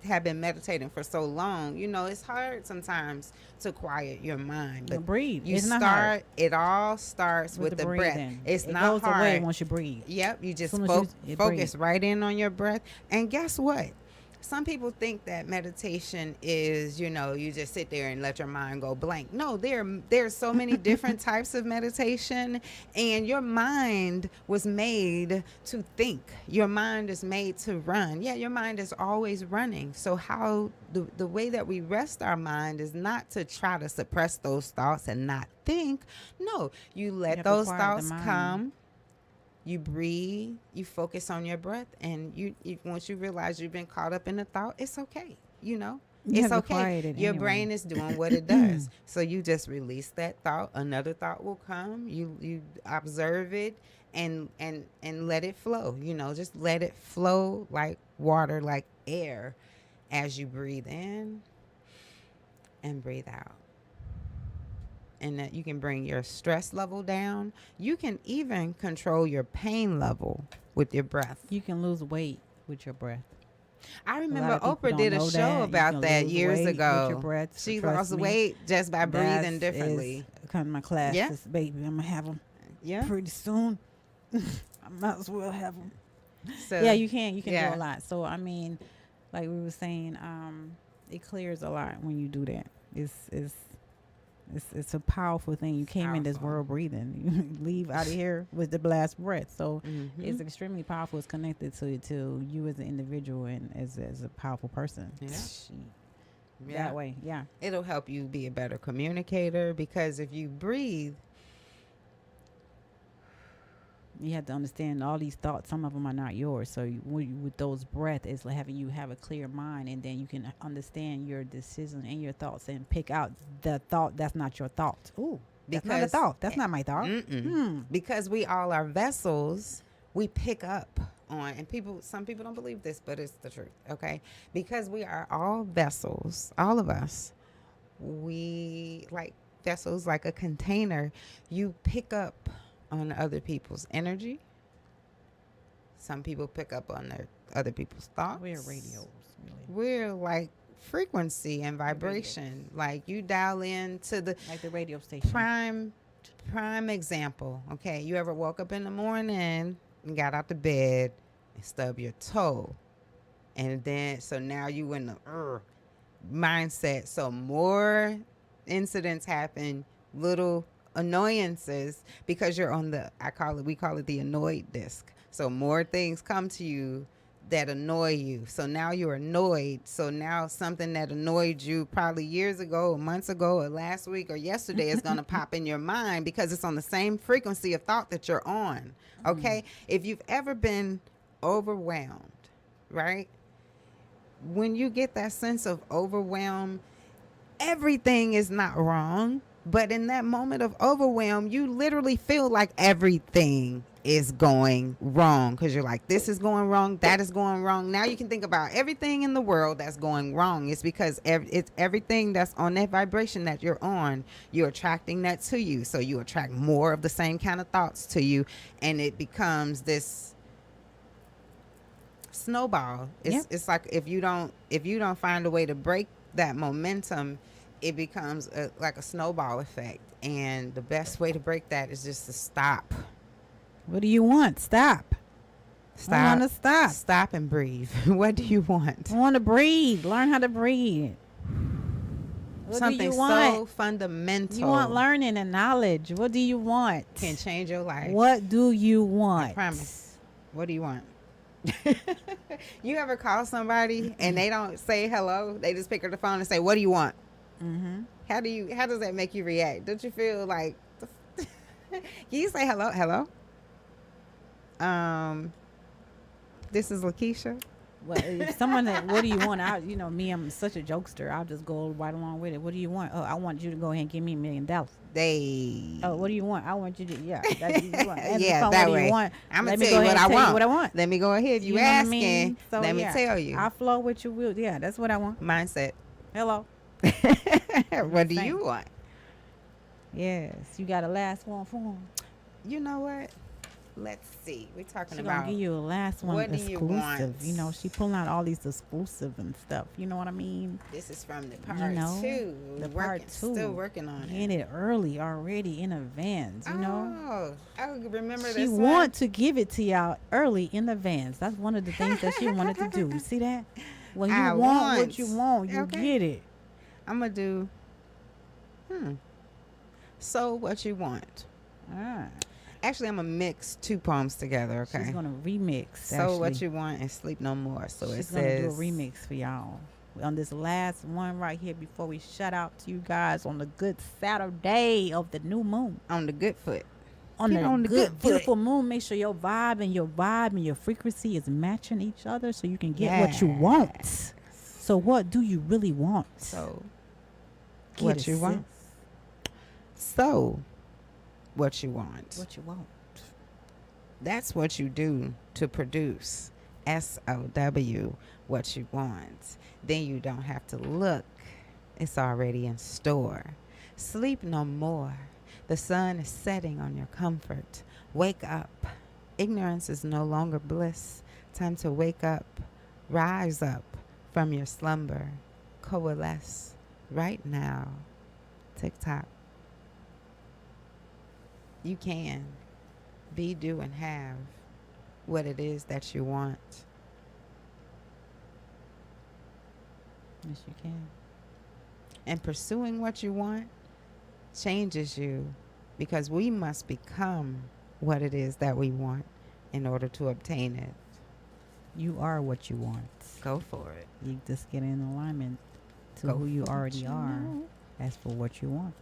have been meditating for so long, it's hard sometimes to quiet your mind. But breathe. It all starts with the breath. It not goes hard. Away once you breathe. Yep, you just focus right in on your breath. And guess what? Some people think that meditation is, you just sit there and let your mind go blank. No, there's so many different types of meditation, and your mind was made to think. Your mind is made to run. Yeah, your mind is always running. So how the way that we rest our mind is not to try to suppress those thoughts and not think. No, you let those thoughts come. You breathe, you focus on your breath, and you once you realize you've been caught up in a thought, it's okay. You know, You it's have to okay. quiet it Your anyway. brain is doing what it does. So you just release that thought. Another thought will come. You observe it and let it flow. You know, just let it flow like water, like air, as you breathe in and breathe out. And that you can bring your stress level down. You can even control your pain level with your breath. You can lose weight with your breath. I A lot remember of people Oprah don't did a know show that. You about can that lose years weight with your ago. breath. She Trust lost me. weight just by breathing That's differently. is kind of my class. Yeah. This baby, I'm gonna have them Yeah. pretty soon. I might as well have them. So Yeah, you can. You can yeah. do a lot. So I mean, like we were saying, it clears a lot when you do that. It's a powerful thing. You came in this Powerful. world breathing. You leave out of here with the last breath. So Mhm. it's extremely powerful. It's connected to you as an individual and as a powerful person. Yeah. She- Yeah. That way, yeah. It'll help you be a better communicator because if you breathe, You have to understand all these thoughts. Some of them are not yours. So with those breaths, it's like having you have a clear mind, and then you can understand your decision and your thoughts, and pick out the thought that's not your thought. Ooh, that's not a Because- thought. That's not my thought. because we all are vessels, we pick up on, and some people don't believe this, but it's the truth. Okay, because we are all vessels, all of us. We like vessels, like a container. You pick up on other people's energy. Some people pick up on other people's thoughts. We're radios, really. We're like frequency and vibration. Like you dial into the Like the radio station. prime example. Okay, you ever woke up in the morning and got out the bed and stubbed your toe, and then so now you in the mindset. So more incidents happen, little annoyances, because you're on we call it the annoyed disc. So more things come to you that annoy you. So now you're annoyed. So now something that annoyed you probably years ago or months ago or last week or yesterday is going to pop in your mind because it's on the same frequency of thought that you're on. Okay? If you've ever been overwhelmed, right? When you get that sense of overwhelm, everything is not wrong. But in that moment of overwhelm, you literally feel like everything is going wrong because you're like, this is going wrong, that is going wrong. Now you can think about everything in the world that's going wrong. It's because it's everything that's on that vibration that you're on. You're attracting that to you. So you attract more of the same kind of thoughts to you. And it becomes this snowball. It's like if you don't find a way to break that momentum, it becomes like a snowball effect. And the best way to break that is just to stop. What do you want? Stop. I want to stop. Stop and breathe. What do you want? I want to breathe. Learn how to breathe. What Something do you want? so fundamental. You want learning and knowledge. What do you want? Can change your life. What do you want? I promise. What do you want? You ever call somebody and they don't say hello? They just pick up the phone and say, "What do you want?" Mm-hmm. How does that make you react? Don't you feel like can you say hello? This is Lakeisha. Well, if someone that, what do you want? Me, I'm such a jokester. I'll just go right along with it. What do you want? Oh, I want you to go ahead and give me $1 million. Oh, what do you want? I want you to, that's what you want. Answer Yeah, the phone, that what do way. you want? I'm Let gonna me tell go you ahead what I and tell you want. what I want. Let me go ahead. You know what I asking? mean? So, let me tell you. I'll flow with you. Yeah, that's what I want. Mindset. Hello. What do Same. you want? Yes, you got a last one for him. You know what? Let's see. We're talking She about gonna give you a last one what do you exclusive. want? She pulling out all these exclusive and stuff. You know what I mean? this is from the part know, 2. the Working- part 2. Still working on In it. it early already in advance. You know. Oh, I remember She this one. want to give it to y'all early in advance. That's one of the things that she wanted to do. You see that? When you I want what you want, you Okay. get it. I'm gonna do. So what you want? Ah, Actually, I'm gonna mix 2 poems together. Okay. she's gonna remix. So what actually. you want and sleep no more. So She's it gonna says do a remix for y'all on this last one right here before we shut out to you guys on the good Saturday of the new moon. on the good foot. on Get a on the good, good foot. beautiful moon. Make sure your vibe and your frequency is matching each other so you can get what you want. So what do you really want? So Get what it, you want. sis. So what you want. What you want. That's what you do to produce. SOW, what you want. Then you don't have to look. It's already in store. Sleep no more. The sun is setting on your comfort. Wake up. Ignorance is no longer bliss. Time to wake up. Rise up from your slumber. Coalesce right now. TikTok. You can be, do, and have what it is that you want. Yes, you can. And pursuing what you want changes you, because we must become what it is that we want in order to obtain it. You are what you want. Go for it. You just get in alignment to Go who you for already what you are. know. As for what you want.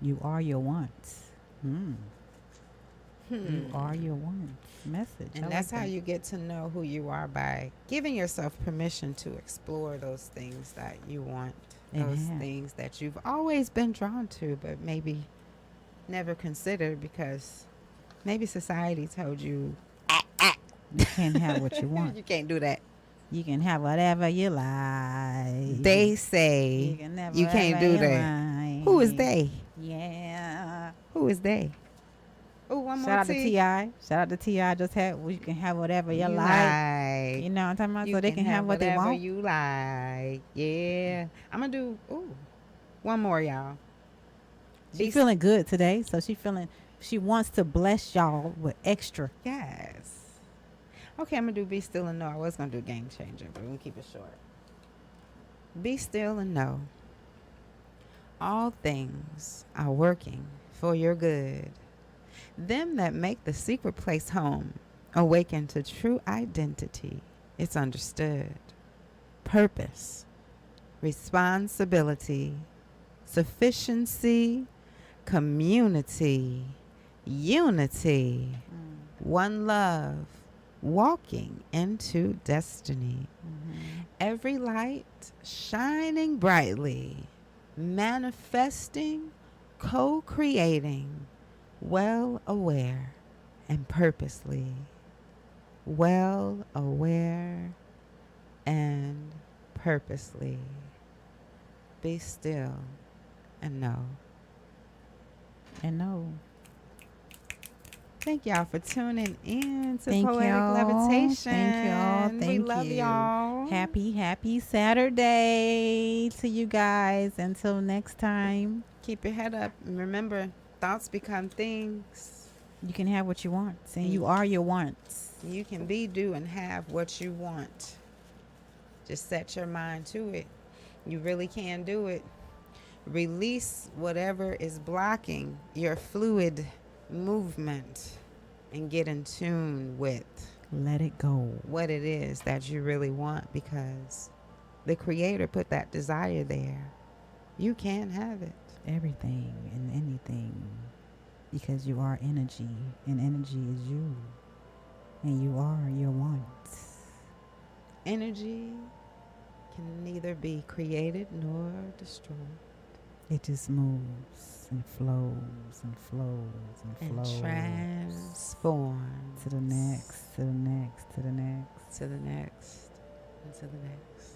You are your wants. You are your wants. Message. I And like that's how that. you get to know who you are, by giving yourself permission to explore those things that you want, And those have. things that you've always been drawn to, but maybe never considered because maybe society told you You can't have what you want. you can't do that. You can have whatever you like. They You say can have you can't whatever do you that. like. Who is they? Yeah. Who is they? Oh, one more Shout out to T. T.I. Shout out to T.I. Just had, well, you can have whatever you like. You know what I'm talking about? You So they can have what they whatever want. you like. Yeah. I'm going to do one more, y'all. She feeling good today. So she wants to bless y'all with extra. Yes. Okay, I'm going to do Be Still and Know. I was going to do Game Changer, but we're going to keep it short. Be still and know. All things are working for your good. Them that make the secret place home awaken to true identity. It's understood. Purpose, responsibility, sufficiency, community, unity, one love, walking into destiny. Every light shining brightly, manifesting, co-creating, well aware and purposely. Well aware and purposely. Be still and know. And no. Thank y'all for tuning in to Thank Poetic y'all. Levitation. Thank y'all. We Thank love you. y'all. Happy Saturday to you guys. Until next time. Keep your head up. And remember, thoughts become things. You can have what you want. And you are your wants. You can be, do, and have what you want. Just set your mind to it. You really can do it. Release whatever is blocking your fluid movement and get in tune with Let it go. what it is that you really want, because the Creator put that desire there. You can have it. Everything and anything. Because you are energy. And energy is you. And you are your wants. Energy can neither be created nor destroyed. It just moves and flows and flows and flows. And transforms To the next, to the next, to the next, to the next, and to the next,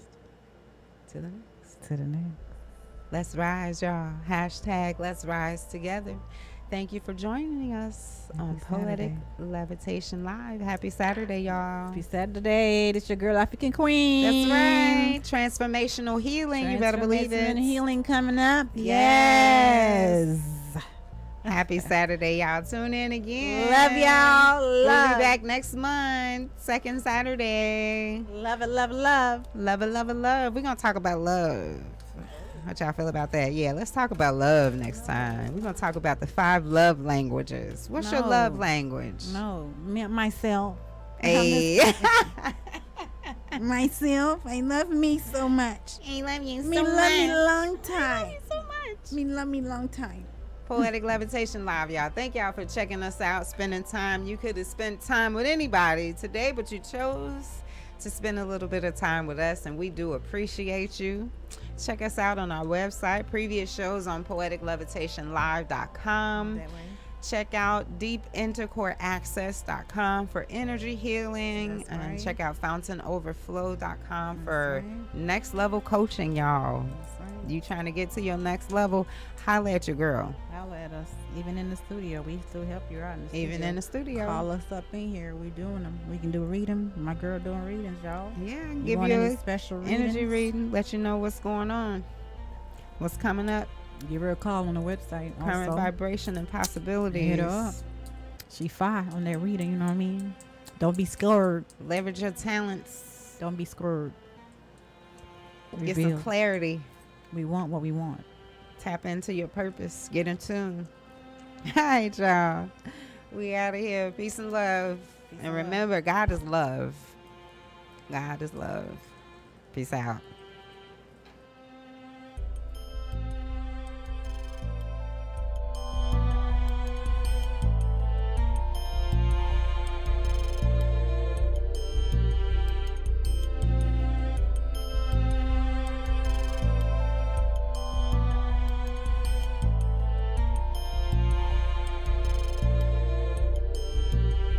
to the next. to the next. Let's rise, y'all. Hashtag Let's Rise Together. Thank you for joining us on Happy Poetic Saturday. Levitation Live. Happy Saturday, y'all. Happy Saturday. This your girl, African Queen. That's right. Transformational healing. You better believe it. Transformation healing coming up. Yes. Yes. Happy Saturday, y'all. Tune in again. Love y'all. We'll Love. be back next month, second Saturday. Love it, love it, love. Love it, love it, love. We're going to talk about love. What y'all feel about that? Yeah, let's talk about love next time. We're going to talk about the 5 love languages. What's your No. love language? No, myself. Hey. Myself. I love me so much. I love you Me love me long time. so much. Me love me long time. Poetic Levitation Live, y'all. Thank y'all for checking us out, spending time. You could have spent time with anybody today, but you chose to spend a little bit of time with us, and we do appreciate you. Check us out on our website, previous shows on poeticlevitationlive.com. That way. Check out deepintercoreaccess.com for energy healing. That's And right. check out fountainoverflow.com for right. next level coaching, y'all. That's right. You trying to get to your next level, holla at your girl. Holla at us. Even in the studio, we still help you out in the Even studio. in the studio. Call us up in here. We doing them. We can do reading. My girl doing readings, y'all. Yeah, You give want you any a special energy readings? reading, let you know what's going on, what's coming up, Give her a call on the website. current Also, vibration and possibilities. hit her up. She fine on that reading. You know what I mean? Don't be scared. Leverage your talents. Don't be scared. Get some Reveal. clarity. We want what we want. Tap into your purpose. Get in tune. All right, y'all. We out of here. Peace and love. Peace And and love. remember, God is love. God is love. Peace out.